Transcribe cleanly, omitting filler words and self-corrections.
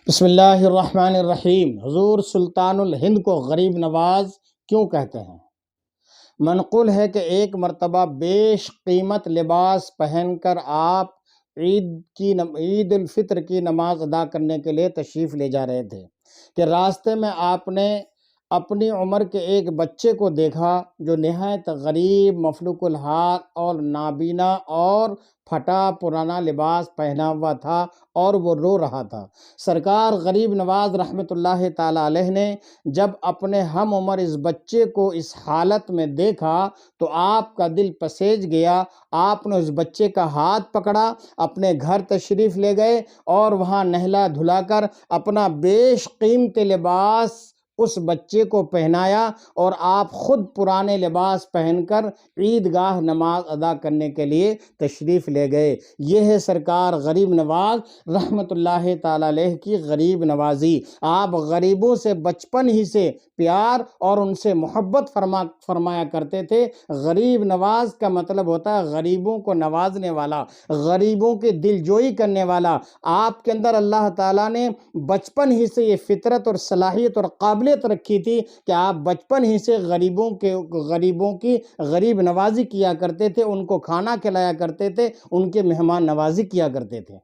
بسم اللہ الرحمن الرحیم۔ حضور سلطان الہند کو غریب نواز کیوں کہتے ہیں؟ منقول ہے کہ ایک مرتبہ بیش قیمت لباس پہن کر آپ عید الفطر کی نماز ادا کرنے کے لیے تشریف لے جا رہے تھے کہ راستے میں آپ نے اپنی عمر کے ایک بچے کو دیکھا جو نہایت غریب، مفلوق الحال اور نابینا اور پھٹا پرانا لباس پہنا ہوا تھا اور وہ رو رہا تھا۔ سرکار غریب نواز رحمۃ اللہ تعالی علیہ نے جب اپنے ہم عمر اس بچے کو اس حالت میں دیکھا تو آپ کا دل پسیج گیا۔ آپ نے اس بچے کا ہاتھ پکڑا، اپنے گھر تشریف لے گئے اور وہاں نہلا دھلا کر اپنا بیش قیمتی لباس اس بچے کو پہنایا اور آپ خود پرانے لباس پہن کر عیدگاہ نماز ادا کرنے کے لیے تشریف لے گئے۔ یہ ہے سرکار غریب نواز رحمۃ اللہ تعالی علیہ کی غریب نوازی۔ آپ غریبوں سے بچپن ہی سے پیار اور ان سے محبت فرمایا کرتے تھے۔ غریب نواز کا مطلب ہوتا ہے غریبوں کو نوازنے والا، غریبوں کے دل جوئی کرنے والا۔ آپ کے اندر اللہ تعالیٰ نے بچپن ہی سے یہ فطرت اور صلاحیت اور قابلیت رکھی تھی کہ آپ بچپن ہی سے غریبوں کی غریب نوازی کیا کرتے تھے، ان کو کھانا کھلایا کرتے تھے، ان کے مہمان نوازی کیا کرتے تھے۔